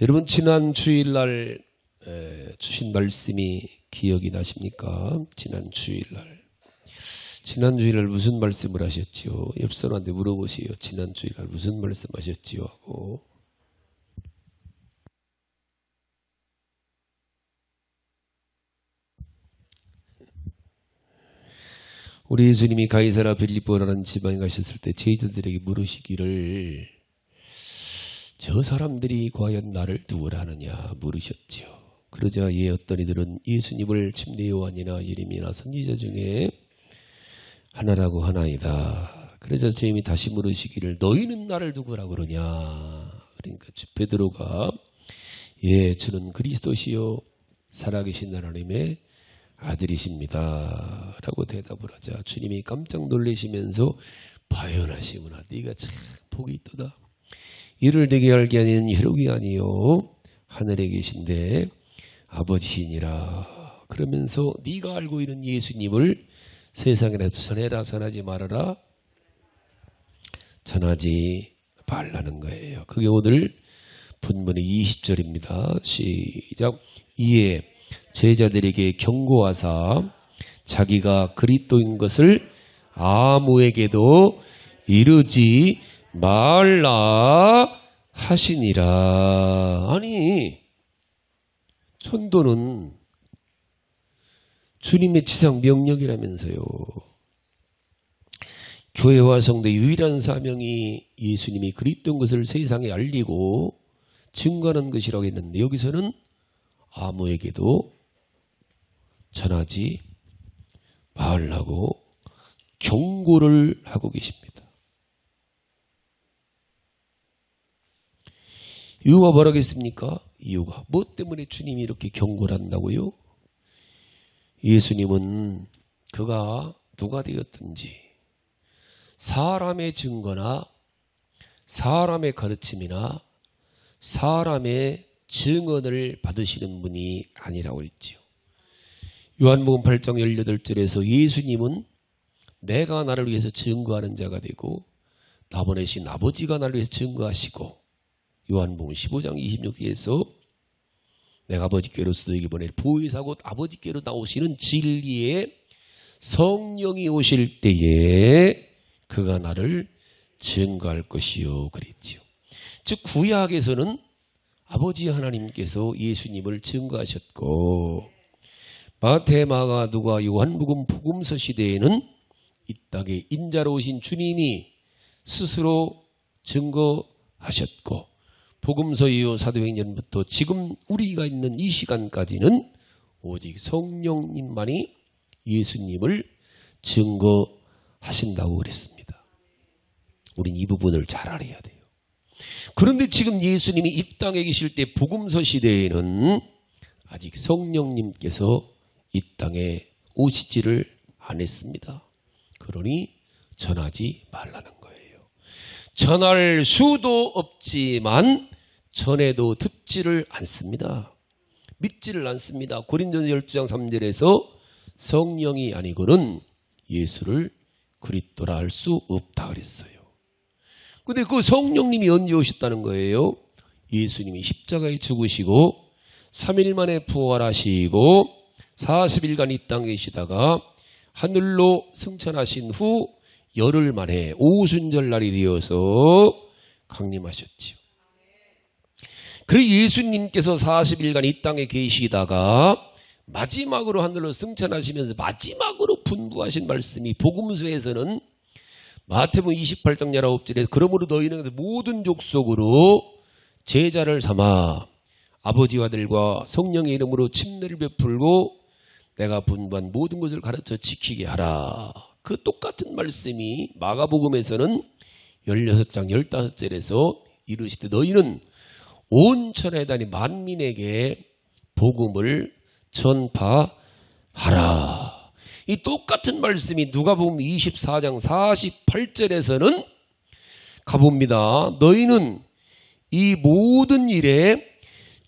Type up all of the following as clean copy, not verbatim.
여러분 지난 주일날 주신 말씀이 기억이 나십니까? 지난 주일날 무슨 말씀을 하셨지요? 옆 사람한테 물어보세요. 지난 주일날 무슨 말씀하셨지요? 하고. 우리 예수님이 가이사라 빌립보라는 지방에 가셨을 때 제자들에게 물으시기를 저 사람들이 과연 나를 누구라 하느냐 물으셨지요. 그러자 어떤 이들은 예수님을 침례 요한이나 예레미야나 선지자 중에 하나라고 하나이다. 그러자 주님이 다시 물으시기를 너희는 나를 누구라 그러냐. 그러니까 베드로가 주는 그리스도시요 살아계신 하나님의 아들이십니다 라고 대답을 하자 주님이 깜짝 놀라시면서 바요나시구나. 네가 참 복이 있도다. 이를 내게 알게 하는 혈육이 아니요 하늘에 계신데 아버지시니라. 그러면서 네가 알고 있는 예수님을 세상에 전해라 전하지 말아라 전하지 말라는 거예요. 그게 오늘 본문의 20절입니다. 시작. 이에 제자들에게 경고하사 자기가 그리스도인 것을 아무에게도 이르지 말라 하시니라. 아니 천도는 주님의 지상 명령이라면서요. 교회와 성도 유일한 사명이 예수님이 그리스도인 것을 세상에 알리고 증거하는 것이라고 했는데 여기서는 아무에게도 전하지 말라고 경고를 하고 계십니다. 이유가 뭐라겠습니까? 이유가 뭐 때문에 주님이 이렇게 경고를 한다고요? 예수님은 그가 누가 되었든지 사람의 증거나 사람의 가르침이나 사람의 증언을 받으시는 분이 아니라고 했지요. 요한복음 8장 18절에서 예수님은 내가 나를 위해서 증거하는 자가 되고 나 보내신 아버지가 나를 위해서 증거하시고 요한복음 15장 26절에서 내가 아버지께로서 너에게 보낼 보혜사 곧 아버지께로 나오시는 진리의 성령이 오실 때에 그가 나를 증거할 것이요 그랬지요. 즉 구약에서는 아버지 하나님께서 예수님을 증거하셨고 마태, 마가, 누가, 요한복음 복음서 시대에는 이 땅에 인자로 오신 주님이 스스로 증거하셨고 복음서 이후 사도행전부터 지금 우리가 있는 이 시간까지는 오직 성령님만이 예수님을 증거하신다고 그랬습니다. 우린 이 부분을 잘 알아야 돼요. 그런데 지금 예수님이 이 땅에 계실 때 복음서 시대에는 아직 성령님께서 이 땅에 오시지를 않았습니다. 그러니 전하지 말라는 거예요. 전할 수도 없지만 전해도 듣지를 않습니다. 믿지를 않습니다. 고린도전서 12장 3절에서 성령이 아니고는 예수를 그리스도라 할 수 없다 그랬어요. 근데 그 성령님이 언제 오셨다는 거예요? 예수님이 십자가에 죽으시고 3일 만에 부활하시고 40일간 이 땅에 계시다가 하늘로 승천하신 후 열흘 만에 오순절날이 되어서 강림하셨지요. 그래서 예수님께서 40일간 이 땅에 계시다가 마지막으로 하늘로 승천하시면서 마지막으로 분부하신 말씀이 복음서에서는 마태복음 28장 19절에 그러므로 너희는 모든 족속으로 제자를 삼아 아버지와 아들과 성령의 이름으로 침례를 베풀고 내가 분부한 모든 것을 가르쳐 지키게 하라. 그 똑같은 말씀이 마가복음에서는 16장 15절에서 이르시되 너희는 온 천하에 다니 만민에게 복음을 전파하라. 이 똑같은 말씀이 누가복음 24장 48절에서는 가봅니다. 너희는 이 모든 일의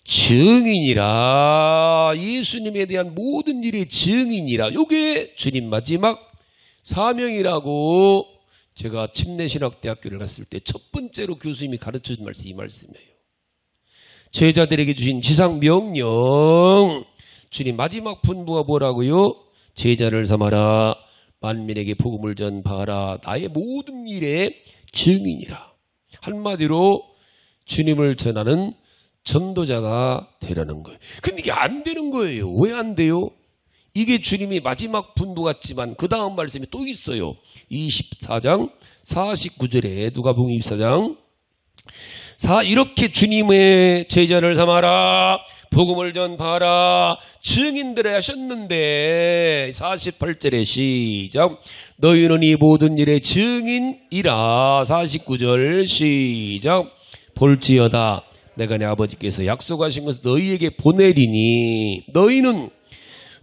증인이라. 예수님에 대한 모든 일의 증인이라. 이게 주님 마지막 사명이라고 제가 침례신학대학교를 갔을 때 첫 번째로 교수님이 가르쳐준 말씀이 이 말씀이에요. 제자들에게 주신 지상 명령, 주님 마지막 분부가 뭐라고요? 제자를 삼아라, 만민에게 복음을 전파하라, 나의 모든 일의 증인이라. 한마디로 주님을 전하는 전도자가 되라는 거예요. 근데 이게 안 되는 거예요. 왜 안 돼요? 이게 주님이 마지막 분부 같지만 그 다음 말씀이 또 있어요. 24장 49절에 누가복음 24장 이렇게 주님의 제자를 삼아라, 복음을 전파하라, 증인들을 하셨는데 48절에 시작, 너희는 이 모든 일의 증인이라. 49절 시작, 볼지어다 내가 내 아버지께서 약속하신 것을 너희에게 보내리니 너희는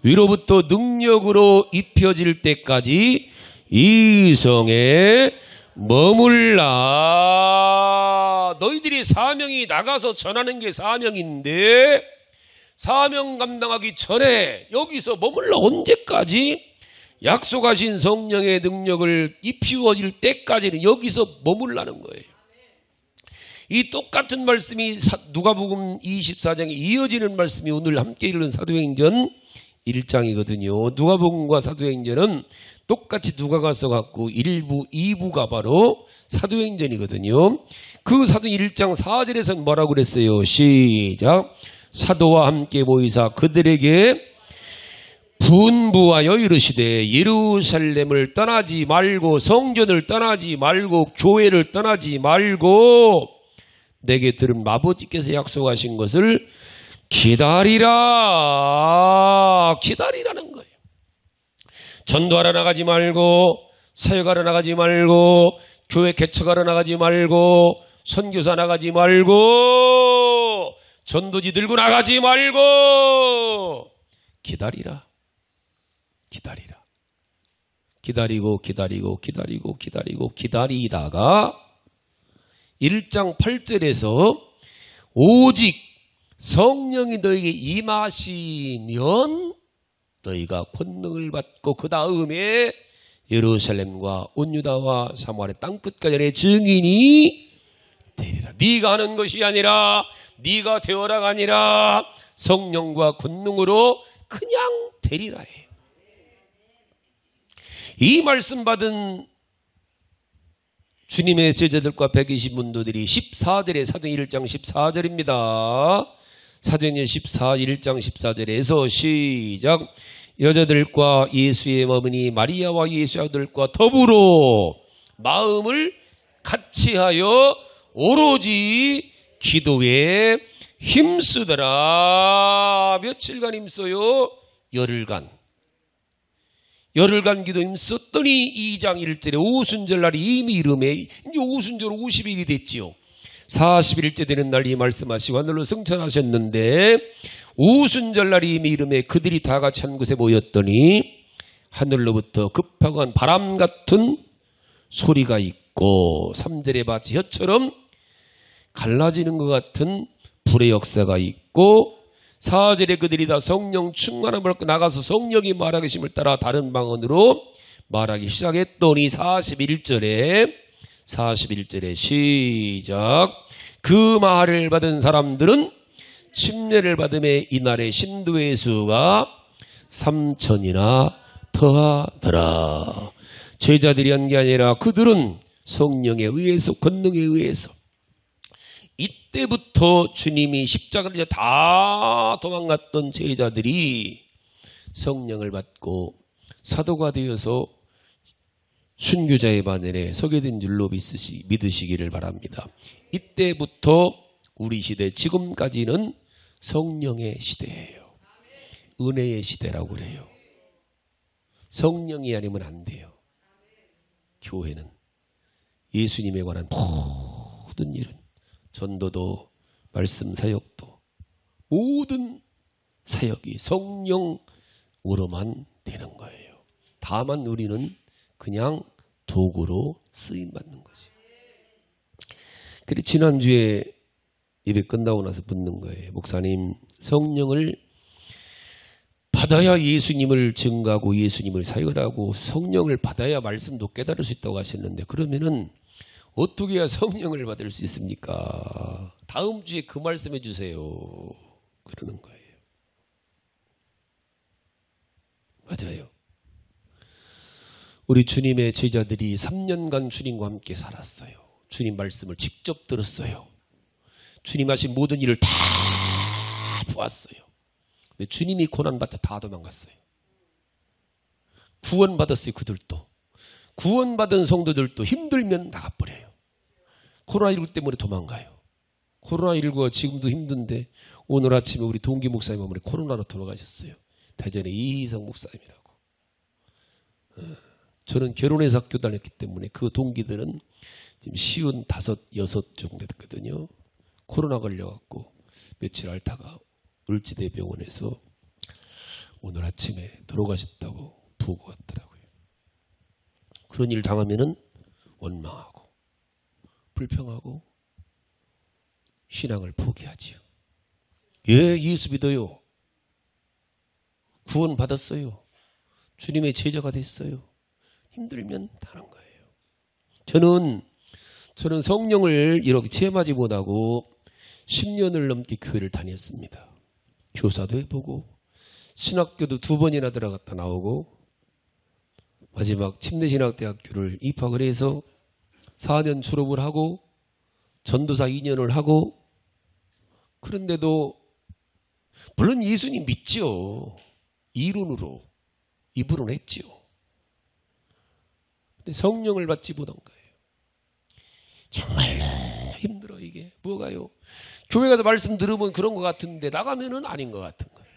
위로부터 능력으로 입혀질 때까지 이 성에 머물라. 너희들이 사명이 나가서 전하는 게 사명인데 사명 감당하기 전에 여기서 머물러. 언제까지? 약속하신 성령의 능력을 입히워질 때까지는 여기서 머물라는 거예요. 이 똑같은 말씀이 누가복음 24장에 이어지는 말씀이 오늘 함께 읽는 사도행전 1장이거든요. 누가복음과 사도행전은 똑같이 누가가 써갖고 1부, 2부가 바로 사도행전이거든요. 그 사도행전 1장 4절에서는 뭐라고 그랬어요? 시작, 사도와 함께 모이사 그들에게 분부하여 이르시되 예루살렘을 떠나지 말고 성전을 떠나지 말고 교회를 떠나지 말고 내게 들은 아버지께서 약속하신 것을 기다리라. 기다리라는 거예요. 전도하러 나가지 말고, 사역하러 나가지 말고, 교회 개척하러 나가지 말고, 선교사 나가지 말고, 전도지 들고 나가지 말고, 기다리라. 기다리라. 기다리고 기다리고 기다리고 기다리고 기다리다가 1장 8절에서 오직 성령이 너에게 임하시면 너희가 권능을 받고 그 다음에 예루살렘과 온 유다와 사마리아 땅끝까지 내 증인이 되리라. 네가 하는 것이 아니라 네가 되어라가 아니라 성령과 권능으로 그냥 되리라 해. 이 말씀 받은 주님의 제자들과 120문도들이 14절에 사도행전 1장 14절입니다. 사도행전 1장 14절에서 시작, 여자들과 예수의 어머니 마리아와 예수의 아들과 더불어 마음을 같이하여 오로지 기도에 힘쓰더라. 며칠간 힘써요? 열흘간 기도 힘썼더니 2장 1절에 오순절날이 이미 이름에 이제 오순절 50일이 됐지요. 41일째 되는 날 이 말씀하시고 하늘로 승천하셨는데 오순절날이 이미 이름에 그들이 다 같이 한 곳에 모였더니 하늘로부터 급하고 한 바람 같은 소리가 있고 3절에 마치 혀처럼 갈라지는 것 같은 불의 역사가 있고 4절에 그들이 다 성령 충만함을 받고 나가서 성령이 말하기 심을 따라 다른 방언으로 말하기 시작했더니 41절에 시작, 그 말을 받은 사람들은 침례를 받음에 이날의 신도의 수가 3,000이나 더하더라. 제자들이 한 게 아니라 그들은 성령에 의해서 권능에 의해서 이때부터 주님이 십자가를 이제 다 도망갔던 제자들이 성령을 받고 사도가 되어서 순교자의 반열에 서게 된 줄로 믿으시기를 바랍니다. 이때부터 우리 시대 지금까지는 성령의 시대예요. 은혜의 시대라고 그래요. 성령이 아니면 안 돼요. 교회는 예수님에 관한 모든 일은 전도도 말씀 사역도 모든 사역이 성령으로만 되는 거예요. 다만 우리는 그냥 도구로 쓰임받는 거지. 그래 지난주에 예배 끝나고 나서 묻는 거예요. 목사님, 성령을 받아야 예수님을 증거하고 예수님을 사역을 하고 성령을 받아야 말씀도 깨달을 수 있다고 하셨는데 그러면은 어떻게 해야 성령을 받을 수 있습니까? 다음 주에 그 말씀해 주세요. 그러는 거예요. 맞아요. 우리 주님의 제자들이 3년간 주님과 함께 살았어요. 주님 말씀을 직접 들었어요. 주님 하신 모든 일을 다 보았어요. 근데 주님이 고난받자 다 도망갔어요. 구원받았어요. 그들도. 구원받은 성도들도 힘들면 나가버려요. 코로나19 때문에 도망가요. 코로나19가 지금도 힘든데 오늘 아침에 우리 동기 목사님 어머니 코로나로 돌아가셨어요. 대전의 이희성 목사님이라고. 저는 결혼해서 학교 다녔기 때문에 그 동기들은 지금 55, 6 정도 됐거든요. 코로나 걸려갖고 며칠 앓다가 을지대병원에서 오늘 아침에 돌아가셨다고 보고 왔더라고요. 그런 일 당하면은 원망하고 불평하고 신앙을 포기하지요. 예, 예수 믿어요. 구원 받았어요. 주님의 제자가 됐어요. 힘들면 다른 거예요. 저는 성령을 이렇게 체험하지 못하고 10년을 넘게 교회를 다녔습니다. 교사도 해보고 신학교도 2번이나 들어갔다 나오고 마지막 침례신학대학교를 입학을 해서 4년 졸업을 하고 전도사 2년을 하고 그런데도 물론 예수님 믿죠. 이론으로 입으로는 했죠. 근데 성령을 받지 못한 거예요. 정말로 힘들어 이게. 뭐가요? 교회 가서 말씀 들으면 그런 것 같은데 나가면은 아닌 것 같은 거예요.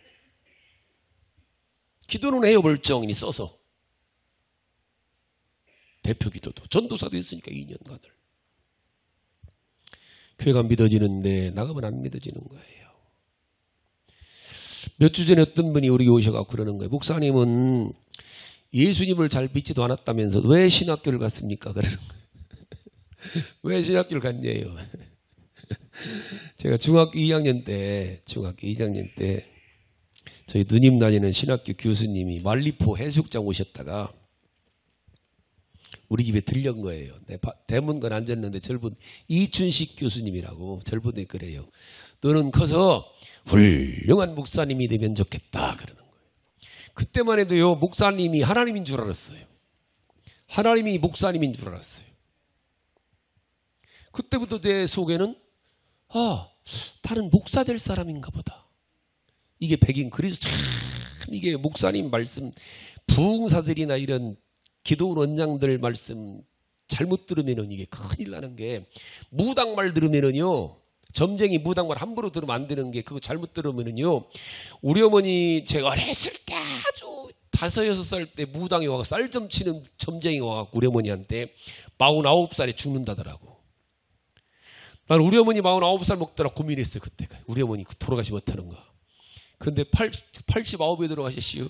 기도는 해요. 멀쩡히 써서. 대표 기도도. 전도사도 했으니까 2년간을. 교회가 믿어지는데 나가면 안 믿어지는 거예요. 몇 주 전에 어떤 분이 우리 오셔가지고 그러는 거예요. 목사님은 예수님을 잘 믿지도 않았다면서 왜 신학교를 갔습니까? 그러는 거예요. 왜 신학교를 갔냐요. 제가 중학교 2학년 때 저희 누님 다니는 신학교 교수님이 말리포 해수욕장 오셨다가 우리 집에 들른 거예요. 대문관 앉았는데 젊은 이춘식 교수님이라고 젊은애 그래요. 너는 커서 훌륭한 목사님이 되면 좋겠다 그러는 거예요. 그때만 해도요 목사님이 하나님인 줄 알았어요. 하나님이 목사님인 줄 알았어요. 그때부터 내 속에는 다른 목사 될 사람인가 보다. 이게 백인 그래서 참 이게 목사님 말씀 부흥사들이나 이런 기도 원장들 말씀 잘못 들으면은 이게 큰일 나는 게 무당말 들으면은요 점쟁이 무당말 함부로 들으면 안 되는 게 그거 잘못 들으면은요 우리 어머니 제가 어렸을 때 아주 5, 6살 때 무당이 와서 쌀점 치는 점쟁이가 와갖고 우리 어머니한테 49살에 죽는다더라고. 난 우리 어머니 49살 먹더라 고민했어요 그때가. 우리 어머니 돌아가시 못하는 거. 근데 89에 돌아가셨시요.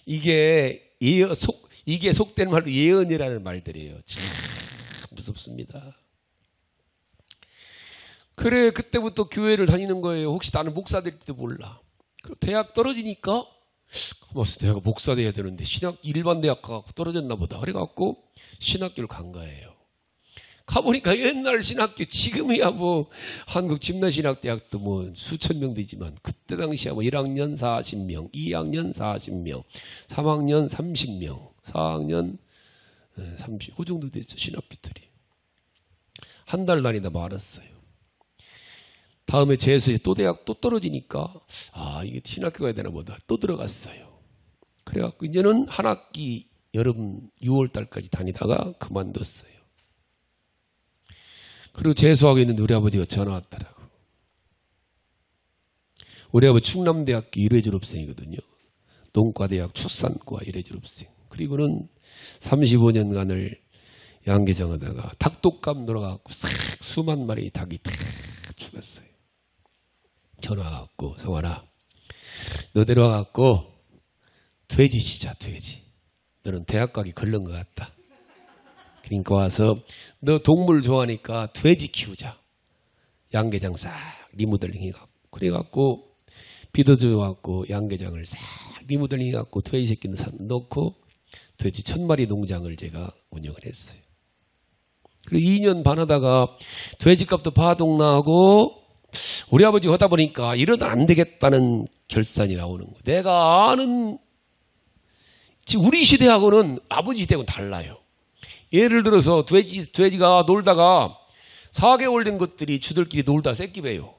이게 속된 말로 예언이라는 말들이에요. 참 무섭습니다. 그래 그때부터 교회를 다니는 거예요. 혹시 나는 목사 될지도 몰라. 대학 떨어지니까 내가 목사 돼야 되는데 일반 대학 가고 떨어졌나 보다. 그래갖고 신학교를 간 거예요. 가보니까 옛날 신학교 지금이야 뭐 한국 침례신학대학도 뭐 수천 명 되지만 그때 당시야 뭐 1학년 40명, 2학년 40명, 3학년 30명, 4학년 30, 그 정도 됐죠 신학교들이. 한 달 다니다 말았어요. 다음에 재수에 또 대학 또 떨어지니까 이게 신학교 가야 되나 보다. 또 들어갔어요. 그래갖고 이제는 한 학기 여름 6월 달까지 다니다가 그만뒀어요. 그리고 재수하고 있는데 우리 아버지가 전화 왔더라고. 우리 아버지 충남대학교 1회 졸업생이거든요. 농과대학 축산과 1회 졸업생. 그리고는 35년간을 양계장하다가 닭독감 돌아가고 수만 마리 닭이 다 죽었어요. 전화 와갖고 성환아 너 데려와갖고 돼지 치자 돼지. 너는 대학 가기 걸른 것 같다. 그러니까 와서 너 동물 좋아하니까 돼지 키우자. 양계장 싹 리모델링 해갖고 그래갖고 빚어줘갖고 양계장을 싹 리모델링 해갖고 돼지 새끼는 넣고 돼지 1000마리 농장을 제가 운영을 했어요. 그리고 2년 반 하다가 돼지값도 바둑나고 우리 아버지 하다 보니까 이러다 안 되겠다는 결산이 나오는 거예요. 내가 아는 지금 우리 시대하고는 아버지 시대하고는 달라요. 예를 들어서 돼지가 놀다가 4개월 된 것들이 주들끼리 놀다 새끼 배요.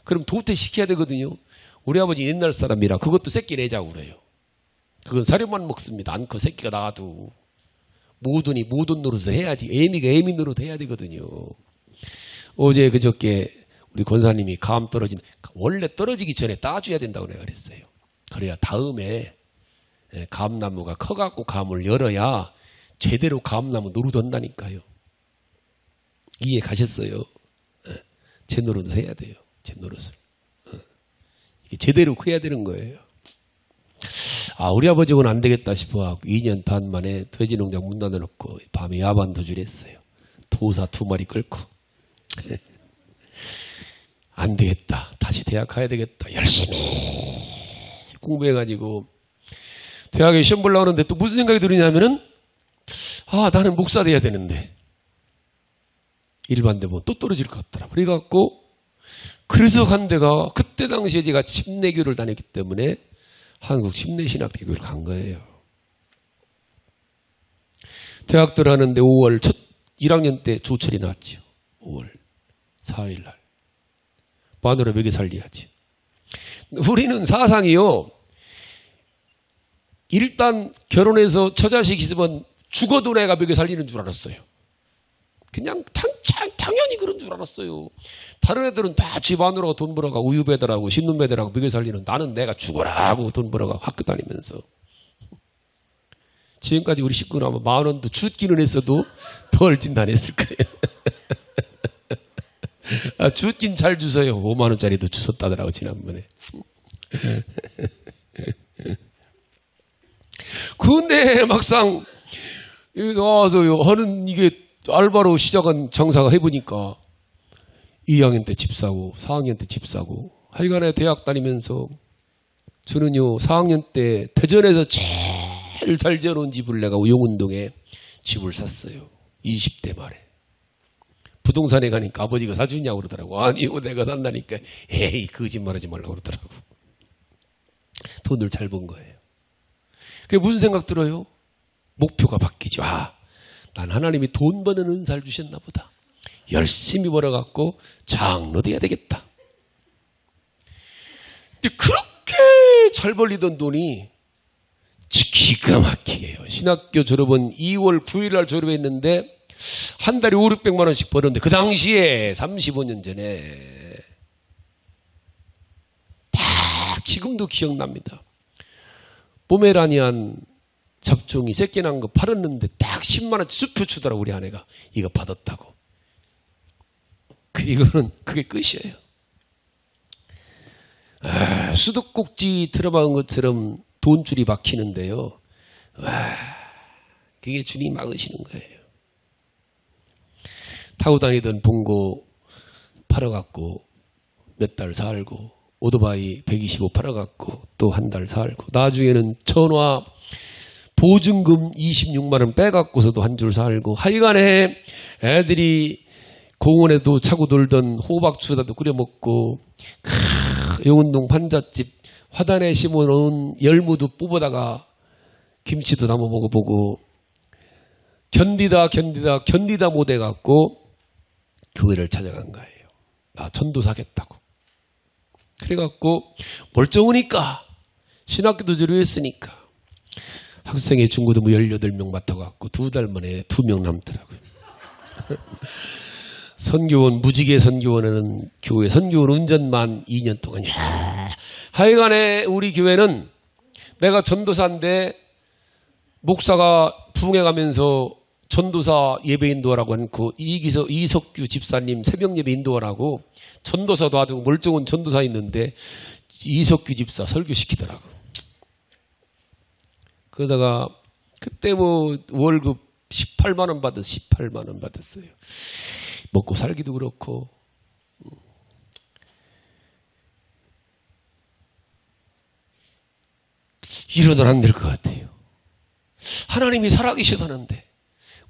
그럼 도태시켜야 되거든요. 우리 아버지 옛날 사람이라 그것도 새끼 내자고 그래요. 그건 사료만 먹습니다. 안 커 새끼가 나와도. 모든이 모든 노릇을 해야지. 애미가 애미 노릇 해야 되거든요. 어제 그저께 우리 권사님이 감 떨어진 원래 떨어지기 전에 따줘야 된다고 내가 그랬어요. 그래야 다음에 감나무가 커갖고 감을 열어야 제대로 감나무 노릇한다니까요. 이해 가셨어요? 제 노릇을 해야 돼요. 제 노릇을. 이게 제대로 커야 되는 거예요. 아, 우리 아버지는 안 되겠다 싶어갖고 2년 반 만에 돼지 농장 문 닫아놓고 밤에 야반 도주를 했어요. 도사 2마리 끌고. 안 되겠다. 다시 대학 가야 되겠다. 열심히 공부해가지고 대학에 시험 보려고 하는데 또 무슨 생각이 들으냐면은 아, 나는 목사 돼야 되는데 일반 되면 또 떨어질 것 같더라. 그래갖고 그래서 간 데가 그때 당시에 제가 침례교를 다녔기 때문에 한국 침례신학대교를 간 거예요. 대학 들어가는데 5월 첫 1학년 때 조철이 나왔죠. 5월 4일 날. 마누라 먹여 살려야지. 우리는 사상이요. 일단 결혼해서 처자식 있으면 죽어도 내가 먹여 살리는 줄 알았어요. 그냥 당연히 그런 줄 알았어요. 다른 애들은 다 집 마누라가 돈 벌어가고 우유 배달하고 신문 배달하고 먹여 살리는 나는 내가 죽어라고 돈 벌어가고 학교 다니면서. 지금까지 우리 식구는 아마 10,000원도 줍기는 했어도 벌진 안 했을 거예요. 아, 줍긴 잘 주세요. 5만원짜리도 주셨다더라고 지난번에. 근데 막상 여기 나와서 하는 이게 알바로 시작한 장사가 해보니까 2학년 때 집 사고 4학년 때 집 사고 하여간에 대학 다니면서 저는요 4학년 때 대전에서 제일 잘 지어놓은 집을 내가 우용운동에 집을 샀어요. 20대 말에. 부동산에 가니까 아버지가 사주냐고 그러더라고. 아니요 내가 산다니까. 에이 거짓말하지 말라고 그러더라고. 돈을 잘 번 거예요. 그게 무슨 생각 들어요? 목표가 바뀌죠. 아, 난 하나님이 돈 버는 은사를 주셨나 보다. 열심히 벌어갖고 장로 돼야 되겠다. 근데 그렇게 잘 벌리던 돈이 기가 막히게 해요. 신학교 졸업은 2월 9일 날 졸업했는데 한 달에 500~600만 원씩 벌었는데 그 당시에 35년 전에 딱 지금도 기억납니다. 포메라니안 잡종이 새끼 난 거 팔았는데 딱 10만 원 수표 주더라고 우리 아내가. 이거 받았다고. 이거는 그게 끝이에요. 아, 수도꼭지 들어박은 것처럼 돈줄이 막히는데요. 와, 그게 주님 막으시는 거예요. 타고 다니던 봉고 팔아갖고 몇 달 살고 오토바이 125 팔아갖고 또 한 달 살고 나중에는 전화 보증금 26만 원 빼갖고서도 한 줄 살고 하여간에 애들이 공원에도 차고 놀던 호박주다도 끓여 먹고 용운동 판잣집 화단에 심어놓은 열무도 뽑아다가 김치도 담아 먹어보고 견디다 못해갖고 교회를 찾아간 거예요. 나 전도사겠다고. 그래갖고 멀쩡하니까 신학교도 졸업했으니까 학생회 중고등부 18명 맡아갖고 2달 만에 2명 남더라고요. 선교원 무지개 선교원에는 교회 선교원 운전만 2년 동안. 하여간에 우리 교회는 내가 전도사인데 목사가 부흥회 가면서 전도사 예배 인도하라고 한 그 이석규 집사님 새벽 예배 인도하라고 전도사도 아주 멀쩡한 전도사 있는데 이석규 집사 설교시키더라고. 그러다가 그때 뭐 월급 18만 원 받았어요. 먹고 살기도 그렇고. 이러면 안 될 것 같아요. 하나님이 살아계시다는데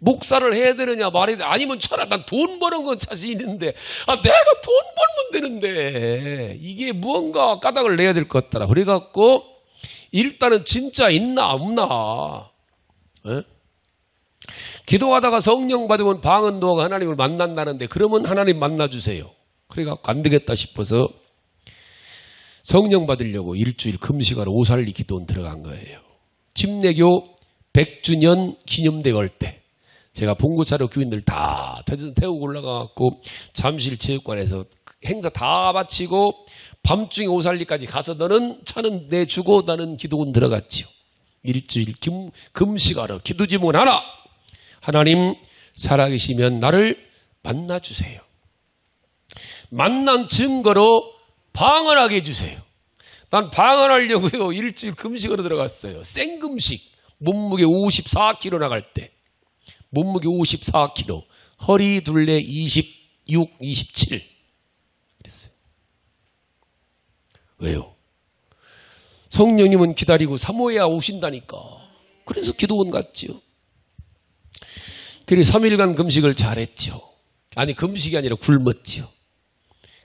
목사를 해야 되느냐 말해야 돼. 아니면 쳐라. 난 돈 버는 건 자신 있는데 내가 돈 벌면 되는데 이게 무언가 까닭을 내야 될 것 같더라. 그래갖고 일단은 진짜 있나 없나 기도하다가 성령 받으면 방언도가 하나님을 만난다는데 그러면 하나님 만나주세요. 그래갖고 안 되겠다 싶어서 성령 받으려고 일주일 금식하러 오살리 기도원 들어간 거예요. 침례교 100주년 기념대 걸 때 제가 봉고차로 교인들 다 태우고 올라가갖고 잠실 체육관에서 행사 다 마치고 밤중에 오살리까지 가서 너는 차는 내주고 나는 기도원 들어갔지요. 일주일 금식하러 기도 제목은 하나. 하나님 살아계시면 나를 만나주세요. 만난 증거로 방언하게 해주세요. 난 방언하려고요. 일주일 금식으로 들어갔어요. 생금식. 몸무게 54kg 나갈 때. 몸무게 54kg. 허리 둘레 26, 27. 그랬어요. 왜요? 성령님은 기다리고 사모해야 오신다니까. 그래서 기도원 갔지요. 그래서 3일간 금식을 잘했죠. 아니 금식이 아니라 굶었지요.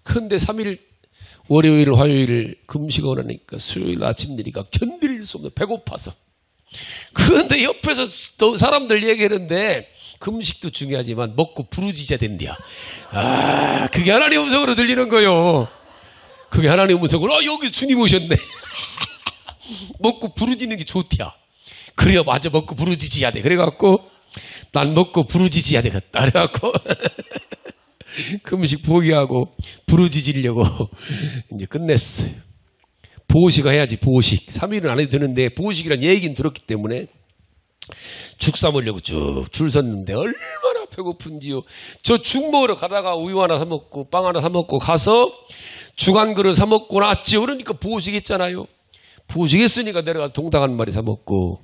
그런데 3일 월요일 화요일 금식을 하니까 수요일 아침 되니까 견딜 수 없는 배고파서. 그런데 옆에서 또 사람들 얘기하는데 금식도 중요하지만 먹고 부르짖어야 된대요. 그게 하나님 음성으로 들리는 거요. 그게 하나님 음성으로 여기 주님 오셨네. 먹고 부르짖는 게 좋대야. 그래야 맞아 먹고 부르짖어야 돼. 그래갖고 난 먹고 부르짖어야 되겠다. 그래갖고 금식 포기하고 부르짖으려고 이제 끝냈어요. 보식을 해야지 보식. 3일은 안 해도 되는데 보식이란 얘기는 들었기 때문에 죽 삶으려고 쭉 줄 섰는데 얼마나 배고픈지요. 저 죽 먹으러 가다가 우유 하나 사 먹고 빵 하나 사 먹고 가서 죽 한 그릇 사 먹고 났지요. 그러니까 보식 했잖아요. 보식 했으니까 내려가서 동당 한 마리 사 먹고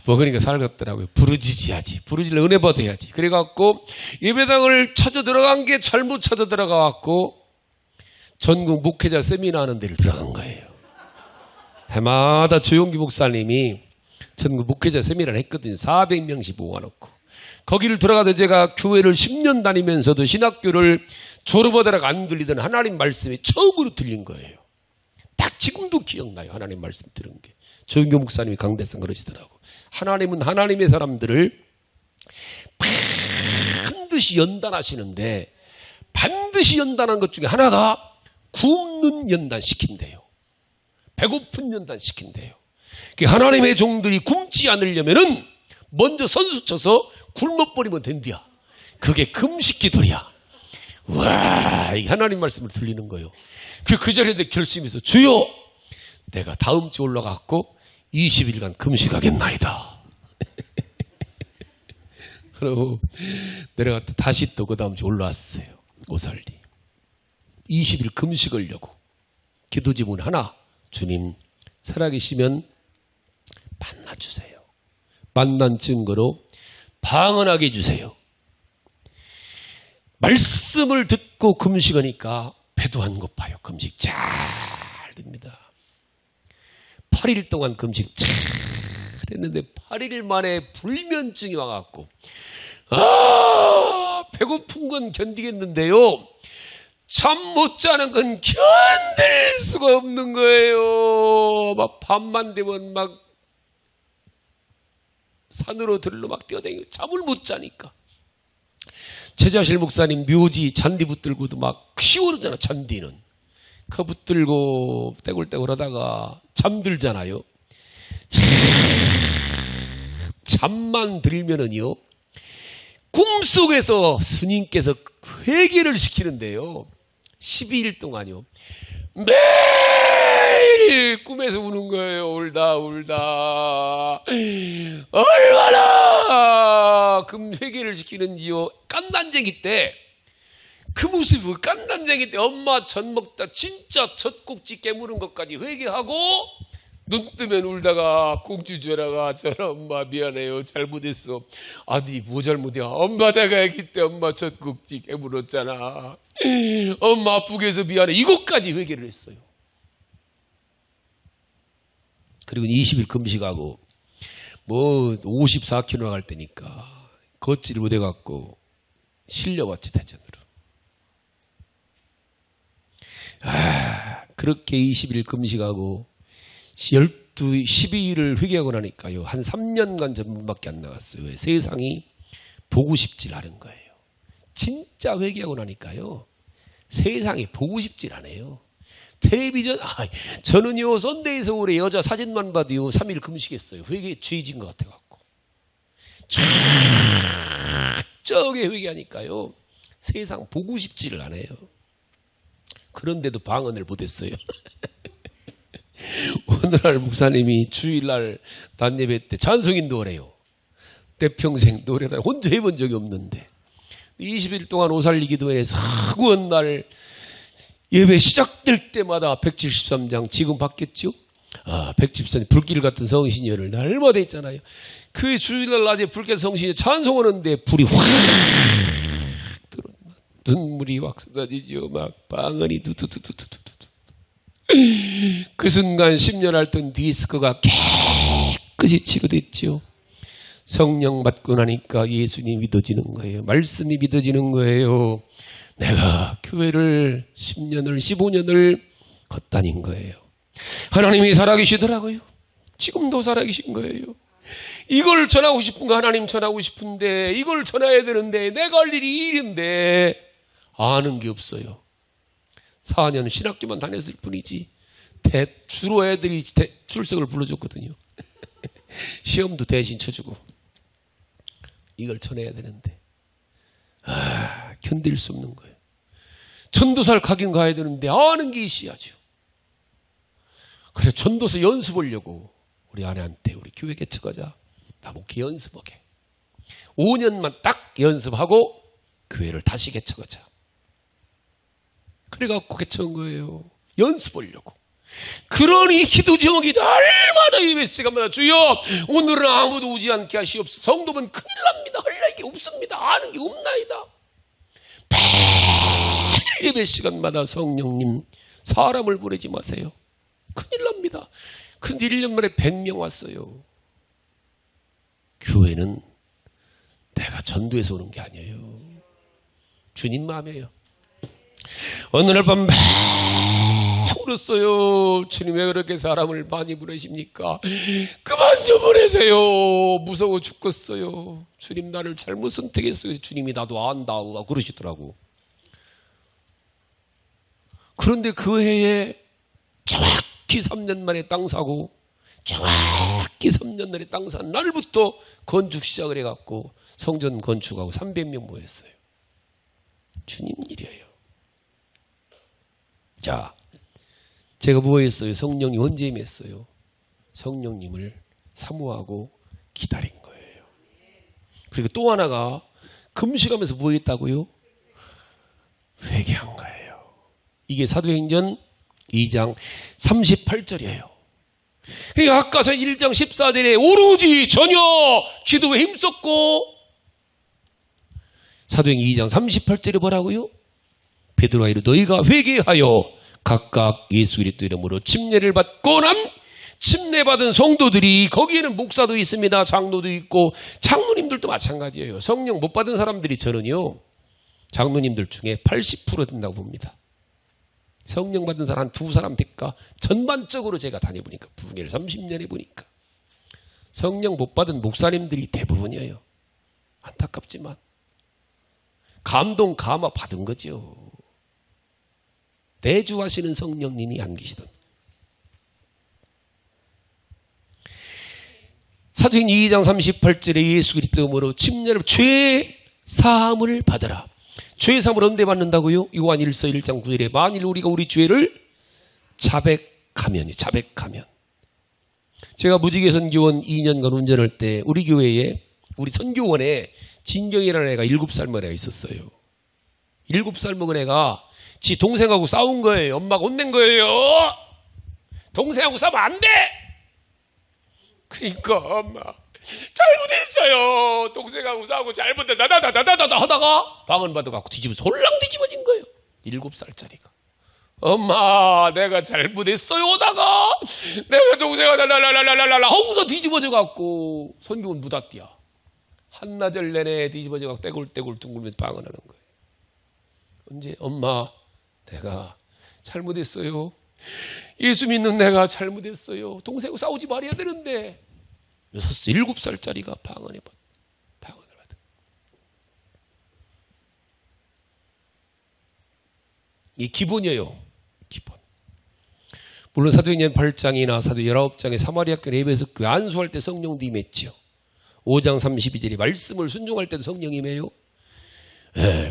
먹으니까 살겠더라고요. 부르짖어야지. 부르짖으려 은혜 받아야지. 그래갖고 예배당을 찾아 들어간 게 잘못 찾아 들어가갖고 전국 목회자 세미나 하는 데를 들어간 거예요. 해마다 조용기 목사님이 전국 목회자 세미나를 했거든요. 400명씩 모아놓고. 거기를 들어가서 제가 교회를 10년 다니면서도 신학교를 졸업하다가 안 들리던 하나님 말씀이 처음으로 들린 거예요. 딱 지금도 기억나요. 하나님 말씀 들은 게. 조용기 목사님이 강대에서 그러시더라고. 하나님은 하나님의 사람들을 반드시 연단하시는데 반드시 연단한 것 중에 하나가 굶는 연단 시킨대요. 배고픈 연단 시킨대요. 하나님의 종들이 굶지 않으려면은 먼저 선수 쳐서 굶어버리면 된디야. 그게 금식 기도야. 와, 이게 하나님 말씀을 들리는 거예요. 그 자리에 결심해서 주여 내가 다음 주 올라갔고 20일간 금식하겠나이다. 그리고 내려갔다 다시 또 그 다음 주 올라왔어요. 오살리. 20일 금식하려고. 기도 제문 하나. 주님 살아계시면 만나주세요. 만난 증거로 방언하게 해주세요. 말씀을 듣고 금식하니까 배도 안 고파요. 금식 잘 됩니다. 8일 동안 금식 잘 했는데 8일 만에 불면증이 와갖고 배고픈 건 견디겠는데요. 잠 못 자는 건 견딜 수가 없는 거예요. 막 밤만 되면 막 산으로 들로 막 뛰어다니고 잠을 못 자니까. 최자실 목사님 묘지 잔디 붙들고도 막 시오르잖아. 잔디는 그 붙들고 떼굴떼굴 하다가 잠들잖아요. 잠만 들면은요 꿈속에서 스님께서 회개를 시키는데요 12일 동안요 매일 꿈에서 우는 거예요. 울다 얼마나 회개를 시키는지요. 깐난쟁이 때 그 모습이 깐난쟁이 때 엄마 젖 먹다 진짜 젖꼭지 깨무는 것까지 회개하고 눈 뜨면 울다가 공주 전화가 전화 엄마 미안해요 잘못했어. 아니 뭐 잘못이야. 엄마 내가 아기 때 엄마 젖꼭지 깨물었잖아. 엄마 아프게 해서 미안해. 이것까지 회개를 했어요. 그리고 20일 금식하고 뭐 54km 나갈 때니까 걷지를 못해갖고 실려왔지 대전으로. 그렇게 20일 금식하고 12일을 회개하고 나니까요. 한 3년간 전문밖에 안 나갔어요. 왜? 세상이 보고 싶질 않은 거예요. 진짜 회개하고 나니까요. 세상이 보고 싶질 않아요. 텔레비전, 저는요, 썬데이 서울에 여자 사진만 봐도요, 3일 금식했어요. 회개 죄진 것 같아갖고. 저게 회개하니까요, 세상 보고 싶지를 않아요. 그런데도 방언을 못했어요. 오늘날 목사님이 주일날 단예배 때 찬송인도하래요. 내 평생 노래를 혼자 해본 적이 없는데 20일 동안 오살리 기도회에서 구원날 예배 시작될 때마다 173장 지금 바뀌었죠? 173장 불길 같은 성신여를 날마다 있잖아요. 그 주일날 낮에 불길 성신이 찬송하는데 불이 확 들어 눈물이 확 쏟아지죠. 막 방언이 두두두두두두. 그 순간 10년 앓던 디스크가 깨끗이 치료됐죠. 성령 받고 나니까 예수님이 믿어지는 거예요. 말씀이 믿어지는 거예요. 내가 교회를 10년을 15년을 걷다닌 거예요. 하나님이 살아계시더라고요. 지금도 살아계신 거예요. 이걸 전하고 싶은 거 하나님 전하고 싶은데 이걸 전해야 되는데 내가 할 일이 일인데 아는 게 없어요. 4년 신학교만 다녔을 뿐이지 주로 애들이 출석을 불러줬거든요. 시험도 대신 쳐주고 이걸 전해야 되는데 견딜 수 없는 거예요. 전도사를 가긴 가야 되는데 아는 게 있어야죠. 그래 전도사 연습하려고 우리 아내한테 우리 교회 개척하자. 나 목회 연습하게. 5년만 딱 연습하고 교회를 다시 개척하자. 그래갖고 개척한 거예요. 연습하려고. 그러니 기도 제목이 날마다 예배 시간마다 주여 오늘은 아무도 오지 않게 하시옵소서. 성도면 큰일 납니다. 할 게 없습니다. 아는 게 없나이다. 매일 예배 시간마다 성령님 사람을 보내지 마세요. 큰일 납니다. 근데 1년 만에 100명 왔어요. 교회는 내가 전도해서 오는 게 아니에요. 주님 마음이에요. 어느 날 밤 울었어요. 주님 왜 그렇게 사람을 많이 보내십니까? 그만 좀 보내세요. 무서워 죽겠어요. 주님 나를 잘못 선택했어요. 주님이 나도 안다 그러시더라고. 그런데 그 해에 정확히 3년 만에 땅 사고 정확히 3년 만에 땅 산 날부터 건축 시작을 해갖고 성전 건축하고 300명 모였어요. 주님 일이에요. 자, 제가 뭐 했어요? 성령님 언제 임했어요? 성령님을 사모하고 기다린 거예요. 그리고 또 하나가 금식하면서 뭐 했다고요? 회개한 거예요. 이게 사도행전 2장 38절이에요. 그러니까 아까서 1장 14절에 오로지 전혀 기도에 힘썼고 사도행전 2장 38절에 뭐라고요? 베드로가 이르 너희가 회개하여 각각 예수 그리스도 이름으로 침례를 받고 난 침례받은 성도들이 거기에는 목사도 있습니다. 장로도 있고 장로님들도 마찬가지예요. 성령 못 받은 사람들이 저는요 장로님들 중에 80% 된다고 봅니다. 성령 받은 사람 한 2사람 될까? 전반적으로 제가 다녀보니까 부흥회를 30년 해보니까 성령 못 받은 목사님들이 대부분이에요. 안타깝지만 감동 감화 받은 거죠. 내주하시는 성령님이 안 계시던. 사도행전 2장 38절에 예수 그리스도 이름으로 침례를 죄 사함을 받으라. 죄 사함을 언제 받는다고요? 요한 1서 1장 9절에 만일 우리가 우리 죄를 자백하면 제가 무지개 선교원 2년간 운전할 때 우리 교회에 우리 선교원에 진경이라는 애가 7살 먹은 애가 있었어요. 7살 먹은 애가 지 동생하고 싸운 거예요. 엄마가 혼낸 거예요. 동생하고 싸우면 안 돼. 그러니까 엄마 잘못했어요. 동생하고 싸우고 잘못했다 나다다다다다 하다가 방언 받아갖고 뒤집어서 홀랑 뒤집어진 거예요. 7살짜리가. 엄마 내가 잘못했어요. 다가 내가 동생아 랄랄랄랄랄라 하고서 뒤집어져 갖고 성경은 무다띠야. 한나절 내내 뒤집어져 갖고 떼굴떼굴 둥글면서 방언하는 거예요. 언제? 엄마 내가 잘못했어요. 예수 믿는 내가 잘못했어요. 동생하고 싸우지 말아야 되는데 7살짜리가 방언을 받은. 이 기본이에요. 기본. 물론 사도행전 8장이나 사도 19장의 사마리아 교회 에베소 교회 안수할 때 성령도 임했죠. 5장 32절에 말씀을 순종할 때도 성령이 임해요.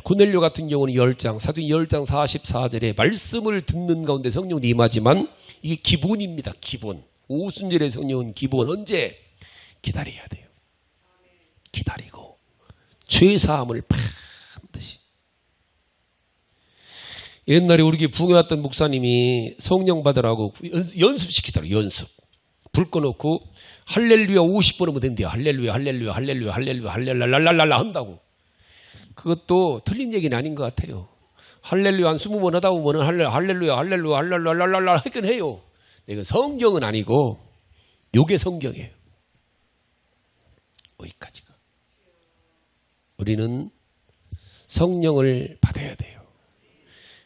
고넬료 같은 경우는 10장, 사도행전 10장 44절에 말씀을 듣는 가운데 성령도 임하지만 이게 기본입니다. 기본. 오순절의 성령은 기본. 언제? 기다려야 돼요. 기다리고 죄사함을 반드시. 옛날에 우리 교회 부흥회 왔던 목사님이 성령 받으라고 연습시키더라고요. 연습. 불 꺼놓고 할렐루야 50번 하면 된대요. 할렐루야 할렐루야 할렐루야 할렐루야 할렐루야 한다고. 그것도 틀린 얘기는 아닌 것 같아요. 할렐루야 한 20번 하다 보면 할렐루야 할렐루야 할렐루야 하긴 해요. 이건 성경은 아니고 요게 성경이에요. 여기까지가. 우리는 성령을 받아야 돼요.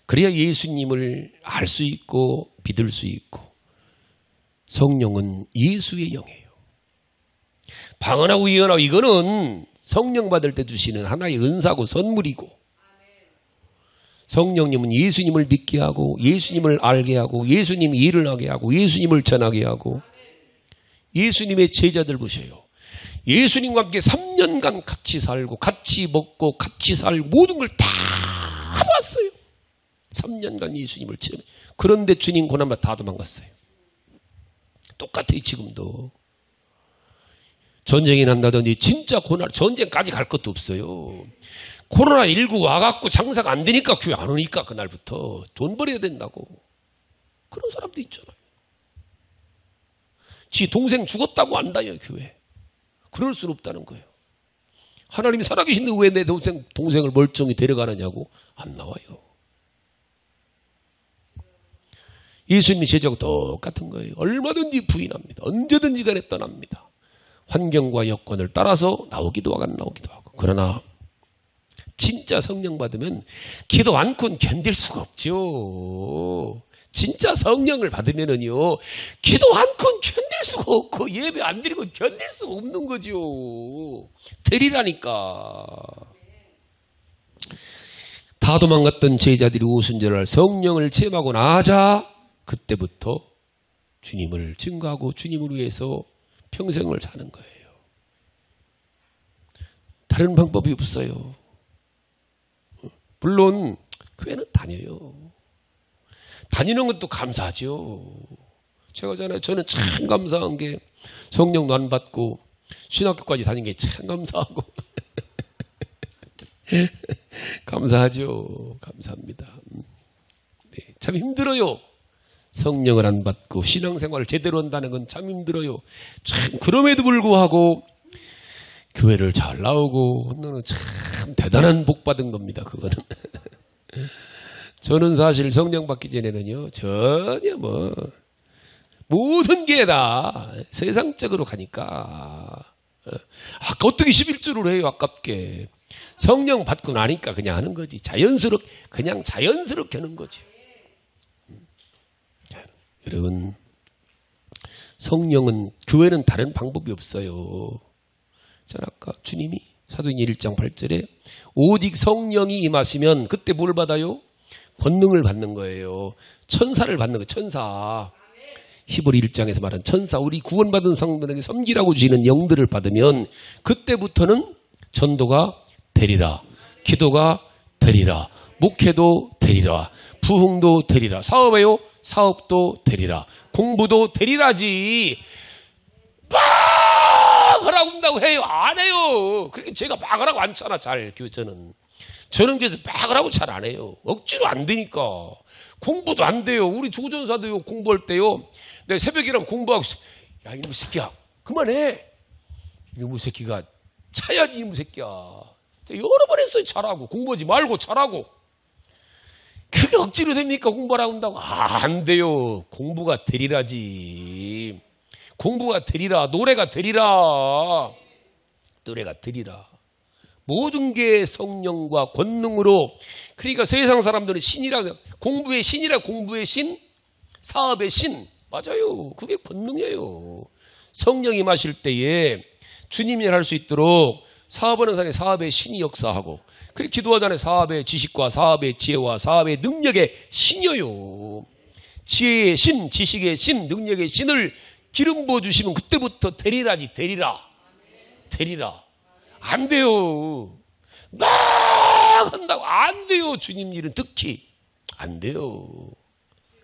그래야 예수님을 알 수 있고 믿을 수 있고. 성령은 예수의 영이에요. 방언하고 예언하고 이거는 성령 받을 때 주시는 하나의 은사고 선물이고, 성령님은 예수님을 믿게 하고 예수님을 알게 하고 예수님 일을 하게 하고 예수님을 전하게 하고. 예수님의 제자들 보세요. 예수님과 함께 3년간 같이 살고 같이 먹고 같이 살고 모든 걸 다 봤어요. 3년간 예수님을 체험해. 그런데 주님 고난받아 다 도망갔어요. 똑같아요. 지금도. 전쟁이 난다든지 진짜 고난, 전쟁까지 갈 것도 없어요. 코로나19 와갖고 장사가 안 되니까 교회 안 오니까 그날부터 돈 벌어야 된다고. 그런 사람도 있잖아요. 지 동생 죽었다고 안 다녀요 교회. 그럴 수는 없다는 거예요. 하나님이 살아계신데 왜 내 동생을 멀쩡히 데려가느냐고. 안 나와요. 예수님이 제자하고 똑같은 거예요. 얼마든지 부인합니다. 언제든지 간에 떠납니다. 환경과 여건을 따라서 나오기도 하고 안 나오기도 하고. 그러나 진짜 성령 받으면 기도 않고는 견딜 수가 없죠. 진짜 성령을 받으면은요, 기도 않고는 견딜 수가 없고 예배 안 드리고 견딜 수가 없는 거죠. 되리라니까. 다 도망갔던 제자들이 오순절날 성령을 체험하고 나자 그때부터 주님을 증거하고 주님을 위해서 평생을 사는 거예요. 다른 방법이 없어요. 물론 교회는 다녀요. 다니는 것도 감사하죠. 제가 전에 저는 참 감사한 게 성령도 안 받고 신학교까지 다닌 게 참 감사하고 감사하죠. 감사합니다. 네, 참 힘들어요. 성령을 안 받고 신앙생활을 제대로 한다는 건 참 힘들어요. 참 그럼에도 불구하고 교회를 잘 나오고 그거는 참 대단한 복 받은 겁니다. 그거는. 저는 사실 성령 받기 전에는요 전혀 모든 게 다 세상적으로 가니까 어떻게 11조를 해요. 아깝게. 성령 받고 나니까 그냥 하는 거지. 그냥 자연스럽게 하는 거지. 여러분, 성령은, 교회는 다른 방법이 없어요. 전 아까 주님이 사도행전 1장 8절에 오직 성령이 임하시면 그때 뭘 받아요? 권능을 받는 거예요. 천사를 받는 거예요. 천사. 히브리 1장에서 말한 천사, 우리 구원받은 성도에게 섬기라고 주시는 영들을 받으면 그때부터는 전도가 되리라, 기도가 되리라, 목회도 되리라, 부흥도 되리라, 사업도 되리라, 공부도 되리라지. 막 하라고 한다고 해요? 안 해요. 그렇게 제가 막 하라고 안 차나 잘. 저는 그래서 막 하라고 잘 안 해요. 억지로 안 되니까. 공부도 안 돼요. 우리 조전사도요 공부할 때요, 내가 새벽이라면 공부하고 있어. 야 이놈의 새끼야 그만해. 이놈의 새끼가 차야지. 이놈의 새끼야. 여러 번 했어요. 잘하고. 공부하지 말고 잘하고. 그게 그게 억지로 됩니까? 공부하라고 한다고. 안 돼요. 공부가 되리라지. 공부가 되리라. 노래가 되리라. 노래가 되리라. 모든 게 성령과 권능으로. 그러니까 세상 사람들은 신이라, 공부의 신이라, 공부의 신, 사업의 신. 맞아요. 그게 권능이에요. 성령이 마실 때에 주님이 할 수 있도록 사업하는 사람이 사업의 신이 역사하고, 그렇게 기도하자는 사업의 지식과 사업의 지혜와 사업의 능력의 신이에요. 지혜의 신, 지식의 신, 능력의 신을 기름 부어주시면 그때부터 되리라지. 되리라. 되리라. 안 돼요. 막 한다고. 안 돼요. 주님 일은 특히 안 돼요.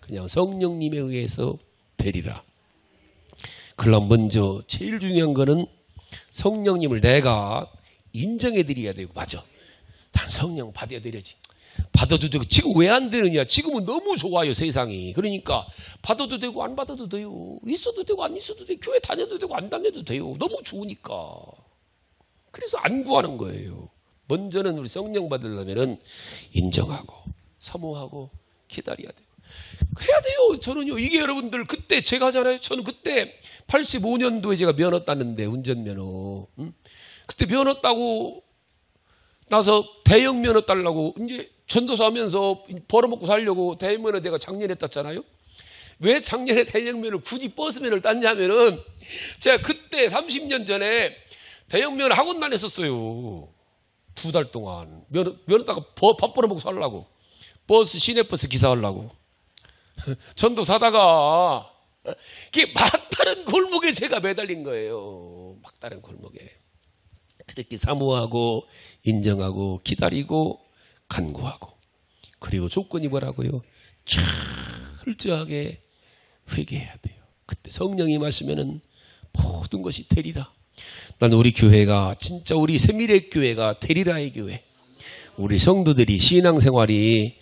그냥 성령님에 의해서 되리라. 그럼 먼저 제일 중요한 거는 성령님을 내가 인정해 드려야 되고. 맞아. 난 성령 받아야 되려지. 받아도 되고. 지금 왜 안 되느냐. 지금은 너무 좋아요 세상이. 그러니까 받아도 되고 안 받아도 돼요. 있어도 되고 안 있어도 돼요. 교회 다녀도 되고 안 다녀도 돼요. 너무 좋으니까. 그래서 안 구하는 거예요. 먼저는 우리 성령 받으려면 인정하고 사모하고 기다려야 돼요. 해야 돼요. 저는요. 이게 여러분들 그때 제가 하잖아요. 저는 그때 85년도에 제가 면허 땄는데 운전면허. 그때 면허 따고 나서 대형 면허 따려고 이제 전도사 하면서 벌어먹고 살려고 대형 면허 내가 작년에 땄잖아요. 왜 작년에 대형 면허를 굳이 버스 면허를 땄냐면은 제가 그때 30년 전에 대형 면허 학원 다녔었어요. 2달 동안 면허 따고 밥 벌어먹고 살려고. 버스 시내버스 기사 하려고. 전도사다가 이게 막다른 골목에 제가 매달린 거예요. 막다른 골목에. 그렇게 사모하고 인정하고 기다리고 간구하고. 그리고 조건이 뭐라고요? 철저하게 회개해야 돼요. 그때 성령이 마시면은 모든 것이 되리라. 나는 우리 교회가 진짜 우리 세미래 교회가 되리라의 교회. 우리 성도들이 신앙생활이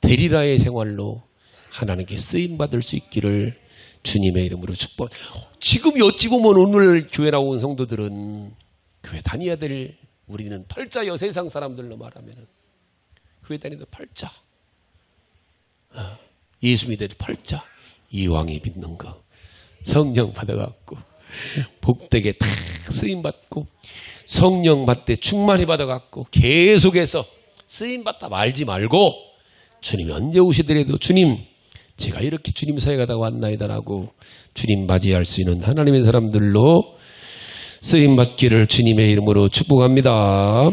되리라의 생활로 하나님께 쓰임받을 수 있기를 주님의 이름으로 축복. 지금 어찌 보면 오늘 교회 나온 성도들은 교회 다녀야 될, 우리는 팔자여. 세상 사람들로 말하면 교회 다니는 팔자. 예수 믿을 팔자. 이왕이 믿는 거 성령 받아갖고 복되게 다 쓰임받고 성령 받되 충만히 받아갖고 계속해서 쓰임받다 말지 말고, 주님이 언제 오시더라도 주님 제가 이렇게 주님 사에 가다가 왔나이다라고 주님 맞이할 수 있는 하나님의 사람들로 쓰임받기를 주님의 이름으로 축복합니다.